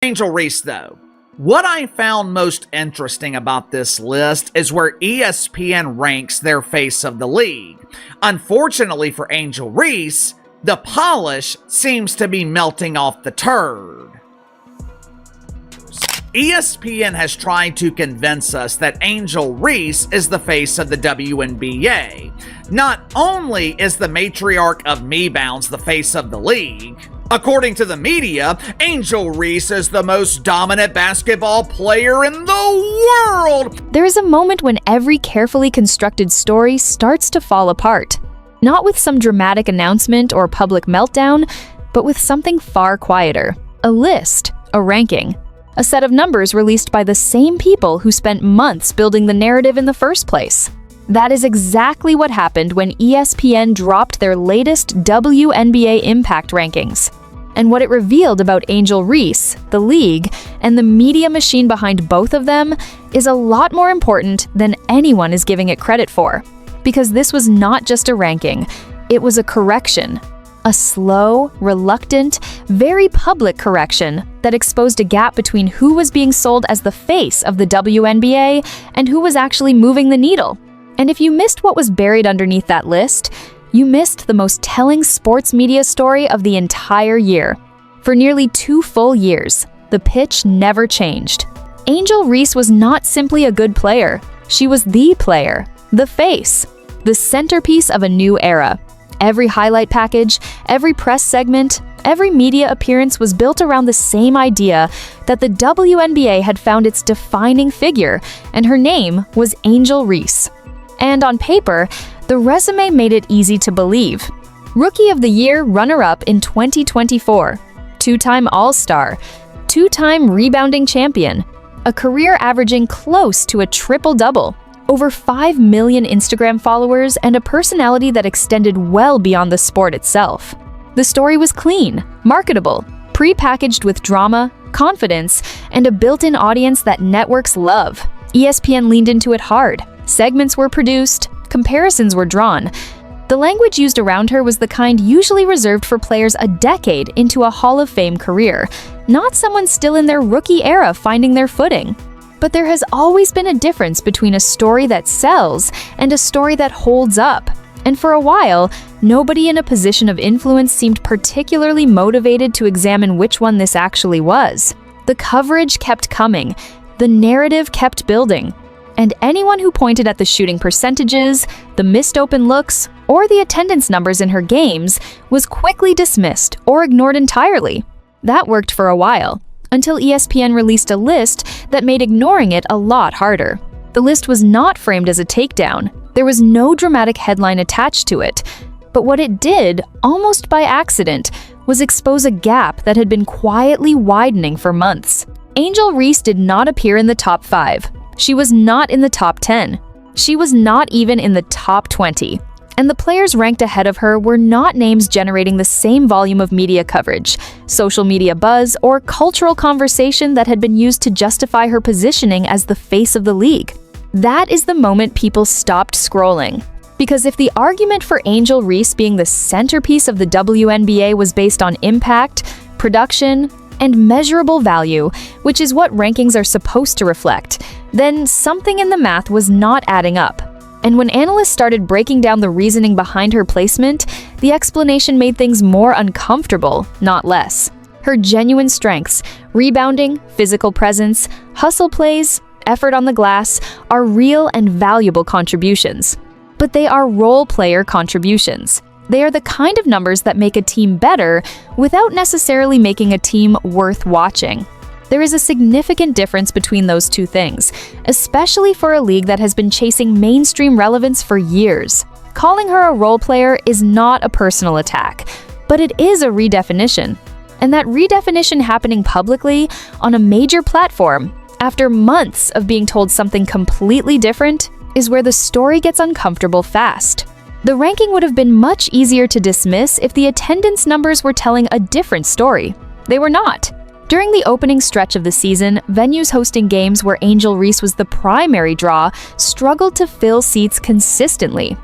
Angel Reese, though. What I found most interesting about this list is where ESPN ranks their face of the league. Unfortunately for Angel Reese, the polish seems to be melting off the turd. ESPN has tried to convince us that Angel Reese is the face of the WNBA. Not only is the matriarch of Me-Bounds the face of the league, according to the media, Angel Reese is the most dominant basketball player in the world. There is a moment when every carefully constructed story starts to fall apart. Not with some dramatic announcement or public meltdown, but with something far quieter. A list, a ranking, a set of numbers released by the same people who spent months building the narrative in the first place. That is exactly what happened when ESPN dropped their latest WNBA impact rankings. And what it revealed about Angel Reese, the league, and the media machine behind both of them is a lot more important than anyone is giving it credit for. Because this was not just a ranking, it was a correction. A slow, reluctant, very public correction that exposed a gap between who was being sold as the face of the WNBA and who was actually moving the needle. And if you missed what was buried underneath that list, you missed the most telling sports media story of the entire year. For nearly 2 full years, the pitch never changed. Angel Reese was not simply a good player. She was the player, the face, the centerpiece of a new era. Every highlight package, every press segment, every media appearance was built around the same idea that the WNBA had found its defining figure, and her name was Angel Reese. And on paper, the resume made it easy to believe. Rookie of the Year runner-up in 2024, 2-time All-Star, 2-time rebounding champion, a career averaging close to a triple-double, over 5 million Instagram followers, and a personality that extended well beyond the sport itself. The story was clean, marketable, pre-packaged with drama, confidence, and a built-in audience that networks love. ESPN leaned into it hard. Segments were produced, comparisons were drawn. The language used around her was the kind usually reserved for players a decade into a Hall of Fame career, not someone still in their rookie era finding their footing. But there has always been a difference between a story that sells and a story that holds up. And for a while, nobody in a position of influence seemed particularly motivated to examine which one this actually was. The coverage kept coming, the narrative kept building, and anyone who pointed at the shooting percentages, the missed open looks, or the attendance numbers in her games was quickly dismissed or ignored entirely. That worked for a while, until ESPN released a list that made ignoring it a lot harder. The list was not framed as a takedown. There was no dramatic headline attached to it. But what it did, almost by accident, was expose a gap that had been quietly widening for months. Angel Reese did not appear in the top 5. She was not in the top 10. She was not even in the top 20. And the players ranked ahead of her were not names generating the same volume of media coverage, social media buzz, or cultural conversation that had been used to justify her positioning as the face of the league. That is the moment people stopped scrolling. Because if the argument for Angel Reese being the centerpiece of the WNBA was based on impact, production, and measurable value, which is what rankings are supposed to reflect, then something in the math was not adding up. And when analysts started breaking down the reasoning behind her placement, the explanation made things more uncomfortable, not less. Her genuine strengths, rebounding, physical presence, hustle plays, effort on the glass, are real and valuable contributions. But they are role player contributions. They are the kind of numbers that make a team better without necessarily making a team worth watching. There is a significant difference between those two things, especially for a league that has been chasing mainstream relevance for years. Calling her a role player is not a personal attack, but it is a redefinition. And that redefinition happening publicly on a major platform, after months of being told something completely different, is where the story gets uncomfortable fast. The ranking would have been much easier to dismiss if the attendance numbers were telling a different story. They were not. During the opening stretch of the season, venues hosting games where Angel Reese was the primary draw struggled to fill seats consistently.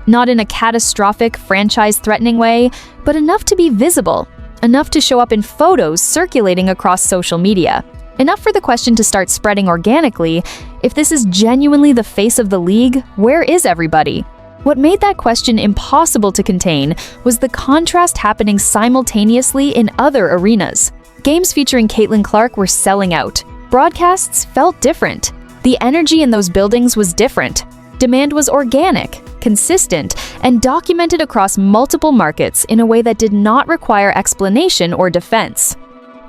Not in a catastrophic, franchise-threatening way, but enough to be visible. enough to show up in photos circulating across social media. Enough for the question to start spreading organically: if this is genuinely the face of the league, where is everybody? What made that question impossible to contain was the contrast happening simultaneously in other arenas. Games featuring Caitlyn Clark were selling out. Broadcasts felt different. The energy in those buildings was different. Demand was organic, consistent, and documented across multiple markets in a way that did not require explanation or defense.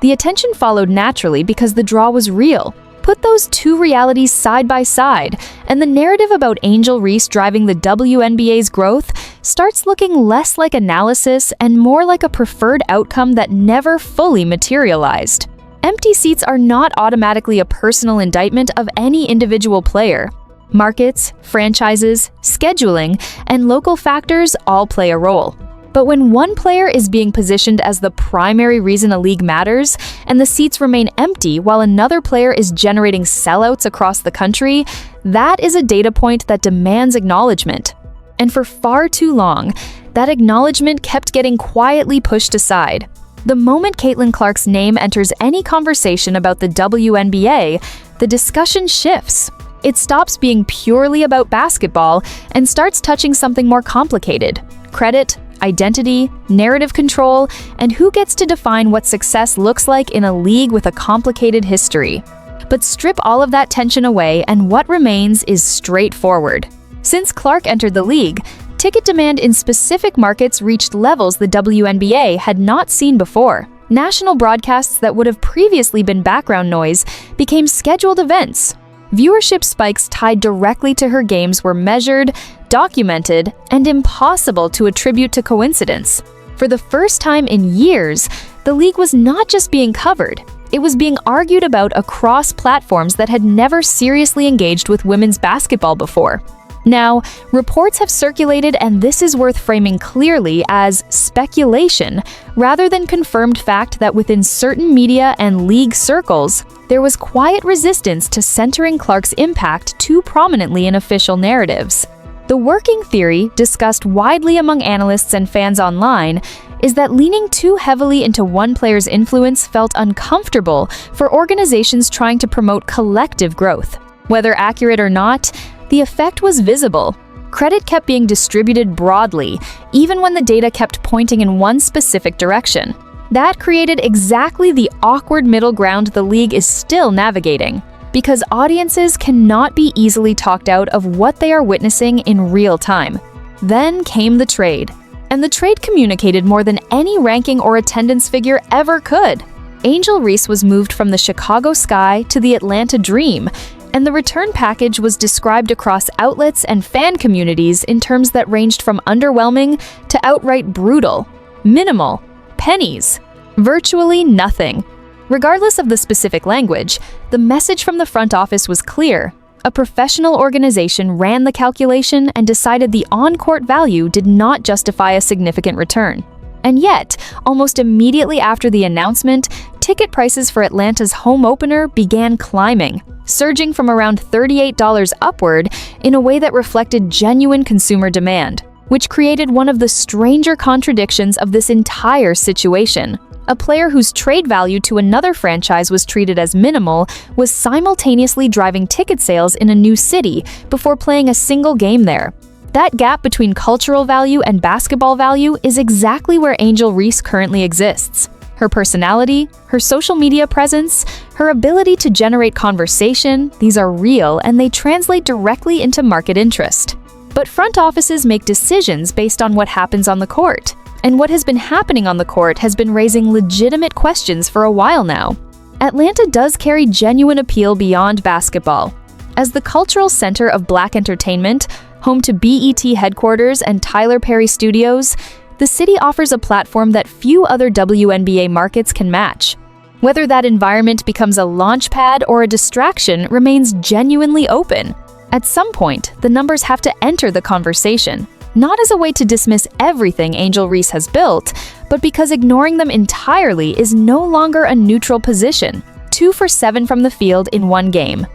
The attention followed naturally because the draw was real. Put those two realities side by side, and the narrative about Angel Reese driving the WNBA's growth starts looking less like analysis and more like a preferred outcome that never fully materialized. Empty seats are not automatically a personal indictment of any individual player. Markets, franchises, scheduling, and local factors all play a role. But when one player is being positioned as the primary reason a league matters, and the seats remain empty while another player is generating sellouts across the country, that is a data point that demands acknowledgement. And for far too long, that acknowledgement kept getting quietly pushed aside. The moment Caitlyn Clark's name enters any conversation about the WNBA, the discussion shifts. It stops being purely about basketball and starts touching something more complicated: credit, identity, narrative control, and who gets to define what success looks like in a league with a complicated history. But strip all of that tension away, and what remains is straightforward. Since Clark entered the league, ticket demand in specific markets reached levels the WNBA had not seen before. National broadcasts that would have previously been background noise became scheduled events. Viewership spikes tied directly to her games were measured, documented, and impossible to attribute to coincidence. For the first time in years, the league was not just being covered, it was being argued about across platforms that had never seriously engaged with women's basketball before. Now, reports have circulated, and this is worth framing clearly as speculation rather than confirmed fact, that within certain media and league circles, there was quiet resistance to centering Clark's impact too prominently in official narratives. The working theory, discussed widely among analysts and fans online, is that leaning too heavily into one player's influence felt uncomfortable for organizations trying to promote collective growth. Whether accurate or not, the effect was visible. Credit kept being distributed broadly, even when the data kept pointing in one specific direction. That created exactly the awkward middle ground the league is still navigating, because audiences cannot be easily talked out of what they are witnessing in real time. Then came the trade, and the trade communicated more than any ranking or attendance figure ever could. Angel Reese was moved from the Chicago Sky to the Atlanta Dream, and the return package was described across outlets and fan communities in terms that ranged from underwhelming to outright brutal. Minimal. Pennies. Virtually nothing. Regardless of the specific language, the message from the front office was clear. A professional organization ran the calculation and decided the on-court value did not justify a significant return. And yet, almost immediately after the announcement, ticket prices for Atlanta's home opener began climbing, surging from around $38 upward in a way that reflected genuine consumer demand, which created one of the stranger contradictions of this entire situation. A player whose trade value to another franchise was treated as minimal was simultaneously driving ticket sales in a new city before playing a single game there. That gap between cultural value and basketball value is exactly where Angel Reese currently exists. Her personality, her social media presence, her ability to generate conversation, these are real and they translate directly into market interest. But front offices make decisions based on what happens on the court. And what has been happening on the court has been raising legitimate questions for a while now. Atlanta does carry genuine appeal beyond basketball. As the cultural center of Black entertainment, home to BET headquarters and Tyler Perry Studios, the city offers a platform that few other WNBA markets can match. Whether that environment becomes a launchpad or a distraction remains genuinely open. At some point, the numbers have to enter the conversation, not as a way to dismiss everything Angel Reese has built, but because ignoring them entirely is no longer a neutral position. 2 for 7 from the field in one game,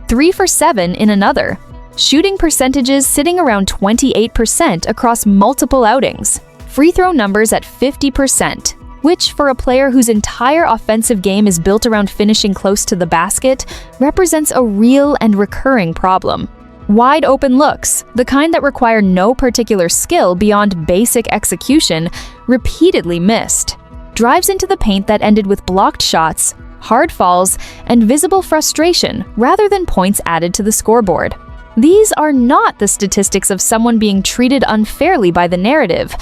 3 for 7 in another. Shooting percentages sitting around 28% across multiple outings. Free throw numbers at 50%. which, for a player whose entire offensive game is built around finishing close to the basket, represents a real and recurring problem. Wide open looks, the kind that require no particular skill beyond basic execution, repeatedly missed. Drives into the paint that ended with blocked shots, hard falls, and visible frustration rather than points added to the scoreboard. These are not the statistics of someone being treated unfairly by the narrative.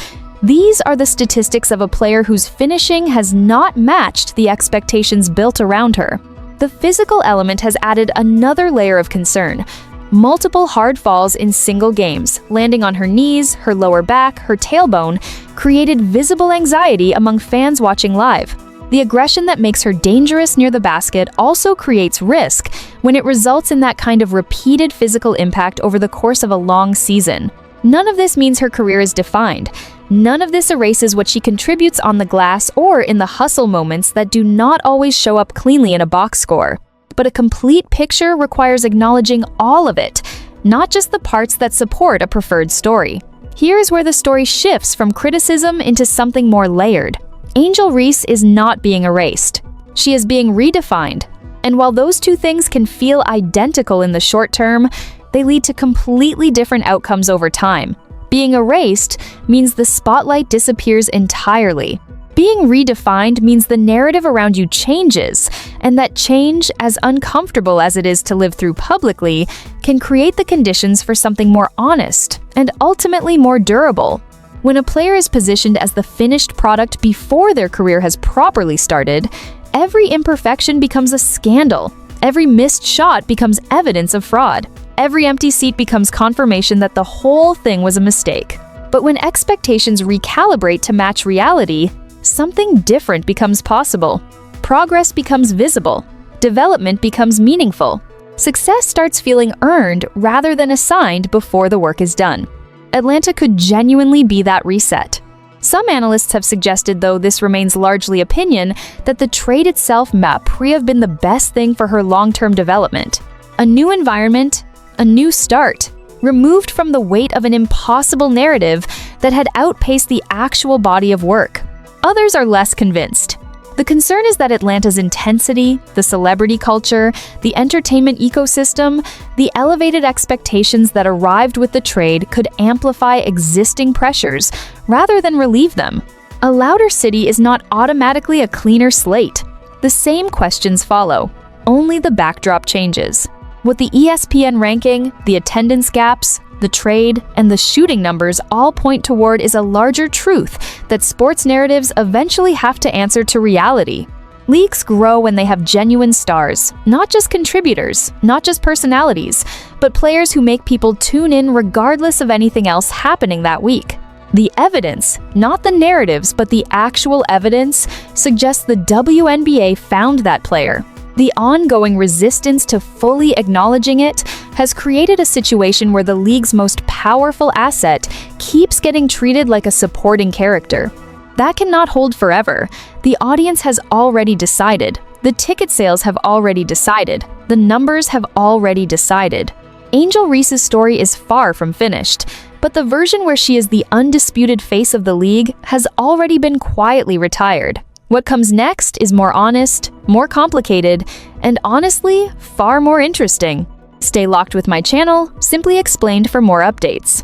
These are the statistics of a player whose finishing has not matched the expectations built around her. The physical element has added another layer of concern. Multiple hard falls in single games, landing on her knees, her lower back, her tailbone, created visible anxiety among fans watching live. The aggression that makes her dangerous near the basket also creates risk when it results in that kind of repeated physical impact over the course of a long season. None of this means her career is defined. None of this erases what she contributes on the glass or in the hustle moments that do not always show up cleanly in a box score. But a complete picture requires acknowledging all of it, not just the parts that support a preferred story. Here's where the story shifts from criticism into something more layered. Angel Reese is not being erased. She is being redefined. And while those two things can feel identical in the short term, they lead to completely different outcomes over time. Being erased means the spotlight disappears entirely. Being redefined means the narrative around you changes, and that change, as uncomfortable as it is to live through publicly, can create the conditions for something more honest and ultimately more durable. When a player is positioned as the finished product before their career has properly started, every imperfection becomes a scandal. Every missed shot becomes evidence of fraud. Every empty seat becomes confirmation that the whole thing was a mistake. But when expectations recalibrate to match reality, something different becomes possible. Progress becomes visible. Development becomes meaningful. Success starts feeling earned rather than assigned before the work is done. Atlanta could genuinely be that reset. Some analysts have suggested, though this remains largely opinion, that the trade itself may have been the best thing for her long-term development. A new environment, a new start, removed from the weight of an impossible narrative that had outpaced the actual body of work. Others are less convinced. The concern is that Atlanta's intensity, the celebrity culture, the entertainment ecosystem, the elevated expectations that arrived with the trade could amplify existing pressures rather than relieve them. A louder city is not automatically a cleaner slate. The same questions follow, only the backdrop changes. What the ESPN ranking, the attendance gaps, the trade, and the shooting numbers all point toward is a larger truth that sports narratives eventually have to answer to reality. Leagues grow when they have genuine stars, not just contributors, not just personalities, but players who make people tune in regardless of anything else happening that week. The evidence, not the narratives, but the actual evidence, suggests the WNBA found that player. The ongoing resistance to fully acknowledging it has created a situation where the league's most powerful asset keeps getting treated like a supporting character. That cannot hold forever. The audience has already decided. The ticket sales have already decided. The numbers have already decided. Angel Reese's story is far from finished, but the version where she is the undisputed face of the league has already been quietly retired. What comes next is more honest, more complicated, and honestly, far more interesting. Stay locked with my channel, Simply Explained, for more updates.